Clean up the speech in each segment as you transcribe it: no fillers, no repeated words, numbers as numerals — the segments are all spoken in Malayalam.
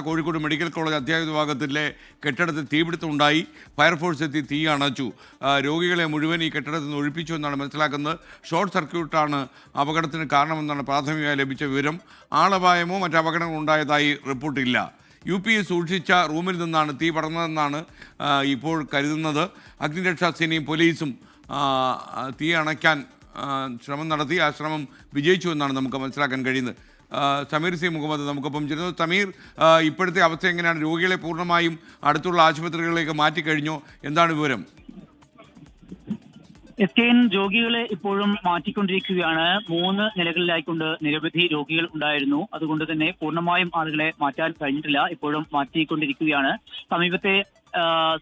കോഴിക്കോട് മെഡിക്കൽ കോളേജ് അധ്യാപക വിഭാഗത്തിലെ കെട്ടിടത്തിൽ തീപിടുത്തമുണ്ടായി. ഫയർഫോഴ്സ് എത്തി തീ അണച്ചു. രോഗികളെ മുഴുവൻ ഈ കെട്ടിടത്തിൽ നിന്ന് ഒഴിപ്പിച്ചു എന്നാണ് മനസ്സിലാക്കുന്നത്. ഷോർട്ട് സർക്യൂട്ടാണ് അപകടത്തിന് കാരണമെന്നാണ് പ്രാഥമികമായി ലഭിച്ച വിവരം. ആളപായമോ മറ്റ് അപകടങ്ങൾ ഉണ്ടായതായി റിപ്പോർട്ടില്ല. UPE സൂക്ഷിച്ച റൂമിൽ നിന്നാണ് തീ പടർന്നതെന്നാണ് ഇപ്പോൾ കരുതുന്നത്. അഗ്നിരക്ഷാസേനയും പോലീസും തീ അണയ്ക്കാൻ ശ്രമം നടത്തി. ആ ശ്രമം വിജയിച്ചു എന്നാണ് നമുക്ക് മനസ്സിലാക്കാൻ കഴിയുന്നത്. സമീർ സി മുഹമ്മദ് നമുക്കൊപ്പം ചേരുന്നു. സമീർ, ഇപ്പോഴത്തെ അവസ്ഥ എങ്ങനെയാണ്? രോഗികളെ പൂർണ്ണമായും അടുത്തുള്ള ആശുപത്രികളിലേക്ക് മാറ്റിക്കഴിഞ്ഞോ? എന്താണ് വിവരം? SKN രോഗികളെ ഇപ്പോഴും മാറ്റിക്കൊണ്ടിരിക്കുകയാണ്. 3 നിലകളിലായിക്കൊണ്ട് നിരവധി രോഗികൾ ഉണ്ടായിരുന്നു. അതുകൊണ്ട് തന്നെ പൂർണ്ണമായും ആളുകളെ മാറ്റാൻ കഴിഞ്ഞിട്ടില്ല. ഇപ്പോഴും മാറ്റിക്കൊണ്ടിരിക്കുകയാണ്. സമീപത്തെ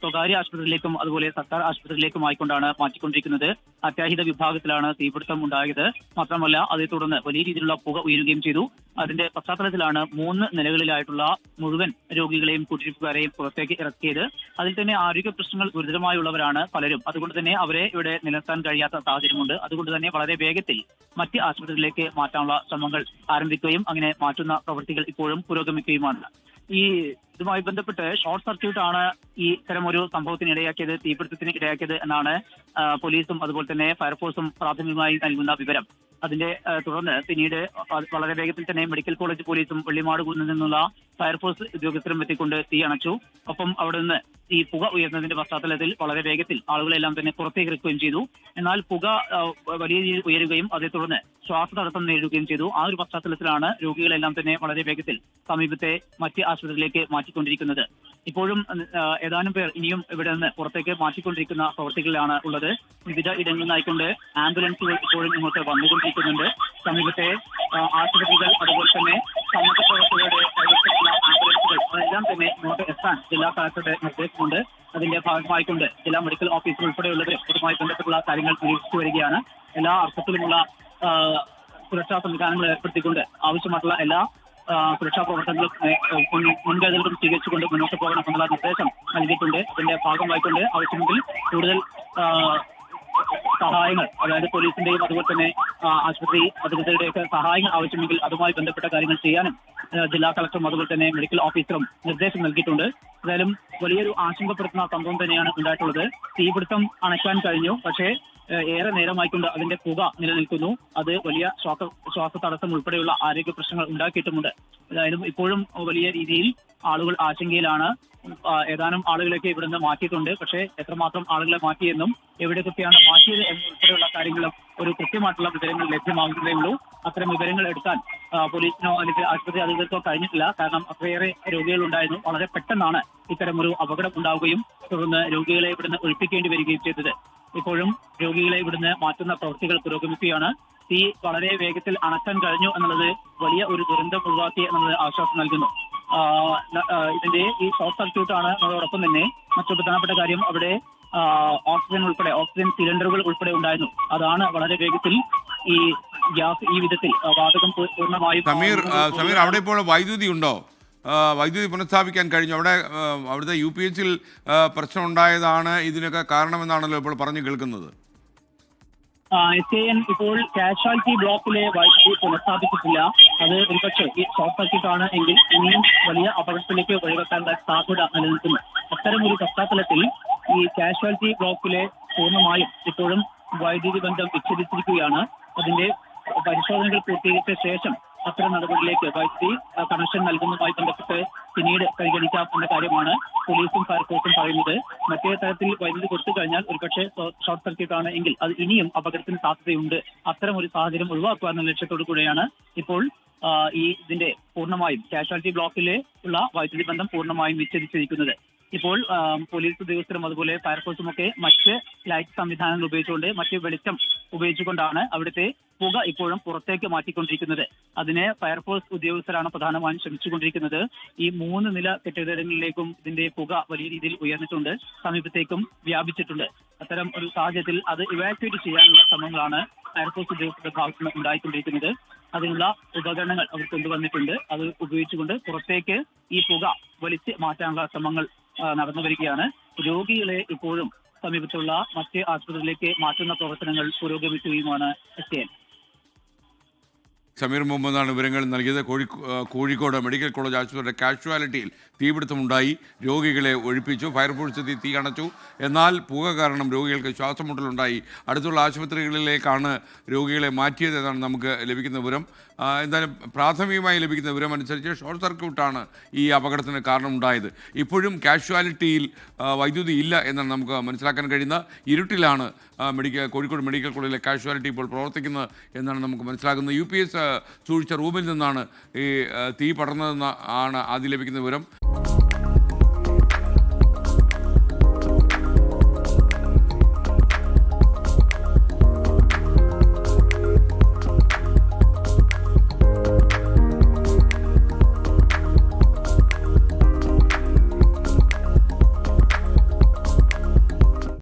സ്വകാര്യ ആശുപത്രിയിലേക്കും അതുപോലെ സർക്കാർ ആശുപത്രിയിലേക്കുമായിക്കൊണ്ടാണ് മാറ്റിക്കൊണ്ടിരിക്കുന്നത്. അത്യാഹിത വിഭാഗത്തിലാണ് തീപിടുത്തം ഉണ്ടായത്. മാത്രമല്ല, അതേ തുടർന്ന് വലിയ രീതിയിലുള്ള പുക ഉയരുകയും ചെയ്തു. അതിന്റെ പശ്ചാത്തലത്തിലാണ് 3 നിലകളിലായിട്ടുള്ള മുഴുവൻ രോഗികളെയും കുടിയിരിപ്പുകാരെയും പുറത്തേക്ക് ഇറക്കിയത്. അതിൽ തന്നെ ആരോഗ്യ പ്രശ്നങ്ങൾ ഗുരുതരമായുള്ളവരാണ് പലരും. അതുകൊണ്ട് തന്നെ അവരെ ഇവിടെ നിലനിർത്താൻ കഴിയാത്ത സാഹചര്യമുണ്ട്. അതുകൊണ്ട് തന്നെ വളരെ വേഗത്തിൽ മറ്റ് ആശുപത്രികളിലേക്ക് മാറ്റാനുള്ള ശ്രമങ്ങൾ ആരംഭിക്കുകയും അങ്ങനെ മാറ്റുന്ന പ്രവൃത്തികൾ ഇപ്പോഴും പുരോഗമിക്കുകയുമാണ്. ഈ ഇതുമായി ബന്ധപ്പെട്ട് ഷോർട്ട് സർക്യൂട്ടാണ് ഈ ഇത്തരം ഒരു സംഭവത്തിന് ഇടയാക്കിയത്, തീപിടുത്തത്തിന് ഇടയാക്കിയത് എന്നാണ് പോലീസും അതുപോലെ തന്നെ ഫയർഫോഴ്സും പ്രാഥമികമായി നൽകുന്ന വിവരം. അതിന്റെ തുടർന്ന് പിന്നീട് വളരെ വേഗത്തിൽ തന്നെ മെഡിക്കൽ കോളേജ് പോലീസും വെള്ളിമാട് കുന്നിൽ നിന്നുള്ള ഫയർഫോഴ്സ് ഉദ്യോഗസ്ഥരും എത്തിക്കൊണ്ട് തീ അണച്ചു. ഒപ്പം അവിടെ നിന്ന് ഈ പുക ഉയർന്നതിന്റെ പശ്ചാത്തലത്തിൽ വളരെ വേഗത്തിൽ ആളുകളെല്ലാം തന്നെ പുറത്തേക്ക് ഇറക്കുകയും ചെയ്തു. എന്നാൽ പുക വലിയ രീതിയിൽ ഉയരുകയും അതേ തുടർന്ന് ശ്വാസതടസ്സം നേരിടുകയും ചെയ്തു. ആ ഒരു പശ്ചാത്തലത്തിലാണ് രോഗികളെല്ലാം തന്നെ വളരെ വേഗത്തിൽ സമീപത്തെ മറ്റ് ആശുപത്രിയിലേക്ക് മാറ്റിക്കൊണ്ടിരിക്കുന്നത്. ഇപ്പോഴും ഏതാനും പേർ ഇനിയും ഇവിടെ നിന്ന് പുറത്തേക്ക് മാറ്റിക്കൊണ്ടിരിക്കുന്ന പ്രവൃത്തികളിലാണ് ഉള്ളത്. വിവിധ ഇടങ്ങളിൽ നിന്നായിക്കൊണ്ട് ആംബുലൻസുകൾ ഇപ്പോഴും ഇങ്ങോട്ട് വന്നുകൊണ്ടിരിക്കുന്നുണ്ട്. സമീപത്തെ ആശുപത്രികൾ അതുപോലെ തന്നെ സന്നദ്ധ പ്രവർത്തകരുടെ കൈവശമുള്ള ആംബുലൻസുകൾ അതെല്ലാം തന്നെ ഇങ്ങോട്ട് എത്താൻ ജില്ലാ കളക്ടറുടെ നിർദ്ദേശമുണ്ട്. അതിന്റെ ഭാഗമായിക്കൊണ്ട് ജില്ലാ മെഡിക്കൽ ഓഫീസർ ഉൾപ്പെടെയുള്ളവർ ഇതുമായി ബന്ധപ്പെട്ടുള്ള കാര്യങ്ങൾ നിരീക്ഷിച്ചു വരികയാണ്. എല്ലാ അർത്ഥത്തിലുമുള്ള സുരക്ഷാ സംവിധാനങ്ങൾ ഏർപ്പെടുത്തിക്കൊണ്ട് ആവശ്യമായിട്ടുള്ള എല്ലാ സുരക്ഷാ പ്രവർത്തനങ്ങളും മുൻകരുതലുകളും സ്വീകരിച്ചുകൊണ്ട് മുന്നോട്ട് പോകണമെന്നുള്ള നിർദ്ദേശം നൽകിയിട്ടുണ്ട്. അതിന്റെ ഭാഗമായിക്കൊണ്ട് ആവശ്യമെങ്കിൽ കൂടുതൽ സഹായങ്ങൾ, അതായത് പോലീസിന്റെയും അതുപോലെ തന്നെ ആശുപത്രി അധികൃതരുടെയൊക്കെ സഹായങ്ങൾ ആവശ്യമെങ്കിൽ അതുമായി ബന്ധപ്പെട്ട കാര്യങ്ങൾ ചെയ്യാനും ജില്ലാ കളക്ടറും അതുപോലെ തന്നെ മെഡിക്കൽ ഓഫീസറും നിർദ്ദേശം നൽകിയിട്ടുണ്ട്. എന്തായാലും വലിയൊരു ആശങ്കപ്പെടുത്തുന്ന സംഭവം തന്നെയാണ് ഉണ്ടായിട്ടുള്ളത്. തീപിടുത്തം അണയ്ക്കാൻ കഴിഞ്ഞു, പക്ഷേ ഏറെ നേരമായിക്കൊണ്ട് അതിന്റെ പുക നിലനിൽക്കുന്നു. അത് വലിയ ശ്വാസ തടസ്സം ഉൾപ്പെടെയുള്ള ആരോഗ്യ പ്രശ്നങ്ങൾ ഉണ്ടാക്കിയിട്ടുമുണ്ട്. ഏതായാലും ഇപ്പോഴും വലിയ രീതിയിൽ ആളുകൾ ആശങ്കയിലാണ്. ഏതാനും ആളുകളൊക്കെ ഇവിടുന്ന് മാറ്റിയിട്ടുണ്ട്. പക്ഷേ എത്രമാത്രം ആളുകളെ മാറ്റിയെന്നും എവിടെയൊക്കെയാണ് മാറ്റിയത് എന്നുൾപ്പെടെയുള്ള കാര്യങ്ങളും ഒരു കൃത്യമായിട്ടുള്ള വിവരങ്ങൾ ലഭ്യമാകുന്നതേ ഉള്ളൂ. അത്തരം വിവരങ്ങൾ എടുക്കാൻ പോലീസിനോ അല്ലെങ്കിൽ ആശുപത്രി അധികൃതർക്കോ കഴിഞ്ഞിട്ടില്ല. കാരണം അത്രയേറെ രോഗികൾ ഉണ്ടായിരുന്നു. വളരെ പെട്ടെന്നാണ് ഇത്തരം ഒരു അപകടം ഉണ്ടാവുകയും തുടർന്ന് രോഗികളെ ഇവിടുന്ന് ഒഴിപ്പിക്കേണ്ടി വരികയും ചെയ്തത്. ഇപ്പോഴും രോഗികളെ ഇവിടുന്ന് മാറ്റുന്ന പ്രവൃത്തികൾ പുരോഗമിക്കുകയാണ്. തീ വളരെ വേഗത്തിൽ അണക്കാൻ കഴിഞ്ഞു എന്നുള്ളത് വലിയ ഒരു ദുരന്തം ഒഴിവാക്കി എന്നുള്ളത് ആശ്വാസം നൽകുന്നു. ഇതിന്റെ ഈ ഷോർട്ട് സർക്യൂട്ടാണ് എന്നതോടൊപ്പം തന്നെ മറ്റു പ്രധാനപ്പെട്ട കാര്യം, അവിടെ ഓക്സിജൻ സിലിണ്ടറുകൾ ഉൾപ്പെടെ ഉണ്ടായിരുന്നു. അതാണ് വളരെ വേഗത്തിൽ ഈ ഗ്യാസ് ഈ വിധത്തിൽ വാതകം പൂർണ്ണമായും. സമീർ, അവിടെ ഇപ്പോൾ വൈദ്യുതി ഉണ്ടോ? വൈദ്യുതി പുനഃസ്ഥാപിക്കാൻ കഴിഞ്ഞു? അവിടുത്തെ UPHൽ പ്രശ്നം ഉണ്ടായതാണ് ഇതിനൊക്കെ കാരണമെന്നാണല്ലോ ഇപ്പോൾ പറഞ്ഞു കേൾക്കുന്നത്. SKN ഇപ്പോൾ കാഷ്വാലിറ്റി ബ്ലോക്കിലെ വൈദ്യുതി പുനഃസ്ഥാപിച്ചിട്ടില്ല. അത് ഒരുപക്ഷെ ഈ ഷോർട്ട് സർക്യൂട്ടാണ് എങ്കിൽ ഇനിയും വലിയ അപകടത്തിലേക്ക് വഴിവെക്കാനുള്ള സാധ്യത നിലനിൽക്കുന്നു. അത്തരമൊരു പശ്ചാത്തലത്തിൽ ഈ കാഷ്വാലിറ്റി ബ്ലോക്കിലെ പൂർണ്ണമായും ഇപ്പോഴും വൈദ്യുതി ബന്ധം വിച്ഛേദിച്ചിരിക്കുകയാണ്. അതിന്റെ പരിശോധനകൾ പൂർത്തീകരിച്ച ശേഷം അത്തരം നടപടിയിലേക്ക് വൈദ്യുതി കണക്ഷൻ നൽകുന്നതുമായി ബന്ധപ്പെട്ട് പിന്നീട് പരിഗണിക്കാം എന്ന കാര്യമാണ് പോലീസും ഫയർഫോഴ്സും പറയുന്നത്. മറ്റേ തരത്തിൽ വൈദ്യുതി കൊടുത്തു കഴിഞ്ഞാൽ ഒരുപക്ഷെ ഷോർട്ട് സർക്യൂട്ട് ആണ് എങ്കിൽ അത് ഇനിയും അപകടത്തിന് സാധ്യതയുണ്ട്. അത്തരം ഒരു സാഹചര്യം ഒഴിവാക്കുക എന്ന ലക്ഷ്യത്തോടു കൂടെയാണ് ഇപ്പോൾ ഇതിന്റെ പൂർണ്ണമായും കാഷ്വാലിറ്റി ബ്ലോക്കിലെ ഉള്ള വൈദ്യുതി ബന്ധം പൂർണ്ണമായും വിച്ഛേദിച്ചിരിക്കുന്നത്. ഇപ്പോൾ പോലീസ് ഉദ്യോഗസ്ഥരും അതുപോലെ ഫയർഫോഴ്സും ഒക്കെ മറ്റ് ലൈറ്റ് സംവിധാനങ്ങൾ ഉപയോഗിച്ചുകൊണ്ട് മറ്റ് വെളിച്ചം ഉപയോഗിച്ചുകൊണ്ടാണ് അവിടുത്തെ പുക ഇപ്പോഴും പുറത്തേക്ക് മാറ്റിക്കൊണ്ടിരിക്കുന്നത്. അതിന് ഫയർഫോഴ്സ് ഉദ്യോഗസ്ഥരാണ് പ്രധാനമായും ശ്രമിച്ചുകൊണ്ടിരിക്കുന്നത്. ഈ 3 നില കെട്ടിടങ്ങളിലേക്കും ഇതിന്റെ പുക വലിയ രീതിയിൽ ഉയർന്നിട്ടുണ്ട്, സമീപത്തേക്കും വ്യാപിച്ചിട്ടുണ്ട്. അത്തരം ഒരു സാഹചര്യത്തിൽ അത് ഇവാക്യുവേറ്റ് ചെയ്യാനുള്ള ശ്രമങ്ങളാണ് ഫയർഫോഴ്സ് ഉദ്യോഗസ്ഥരുടെ ഭാഗത്ത് നിന്ന് ഉണ്ടായിക്കൊണ്ടിരിക്കുന്നത്. അതിനുള്ള ഉപകരണങ്ങൾ അവർ കൊണ്ടുവന്നിട്ടുണ്ട്. അത് ഉപയോഗിച്ചുകൊണ്ട് പുറത്തേക്ക് ഈ പുക വലിച്ച് മാറ്റാനുള്ള ശ്രമങ്ങൾ നടന്നു വരികയാണ്. രോഗികളെ ഇപ്പോഴും സമീപത്തുള്ള മറ്റ് ആശുപത്രിയിലേക്ക് മാറ്റുന്ന പ്രവർത്തനങ്ങൾ പുരോഗമിക്കുകയുമാണ്. സമീർ മുഹമ്മദാണ് വിവരങ്ങൾ നൽകിയത്. കോഴിക്കോട് മെഡിക്കൽ കോളേജ് ആശുപത്രിയുടെ കാഷ്വാലിറ്റിയിൽ തീപിടുത്തമുണ്ടായി, രോഗികളെ ഒഴിപ്പിച്ചു, ഫയർഫോഴ്സ് എത്തി തീ അണച്ചു. എന്നാൽ പുക കാരണം രോഗികൾക്ക് ശ്വാസമുട്ടലുണ്ടായി. അടുത്തുള്ള ആശുപത്രികളിലേക്കാണ് രോഗികളെ മാറ്റിയത് എന്നാണ് നമുക്ക് ലഭിക്കുന്ന വിവരം. എന്തായാലും പ്രാഥമികമായി ലഭിക്കുന്ന വിവരം അനുസരിച്ച് ഷോർട്ട് സർക്യൂട്ടാണ് ഈ അപകടത്തിന് കാരണമുണ്ടായത്. ഇപ്പോഴും കാഷ്വാലിറ്റിയിൽ വൈദ്യുതി ഇല്ല എന്നാണ് നമുക്ക് മനസ്സിലാക്കാൻ കഴിയുന്ന. ഇരുട്ടിലാണ് കോഴിക്കോട് മെഡിക്കൽ കോളേജിലെ കാഷ്വാലിറ്റി ഇപ്പോൾ പ്രവർത്തിക്കുന്നത് എന്നാണ് നമുക്ക് മനസ്സിലാക്കുന്നത്. UPS സൂക്ഷിച്ച റൂമിൽ നിന്നാണ് ഈ തീ പടർന്നതെന്ന് ആണ് ആദ്യം ലഭിക്കുന്ന വിവരം.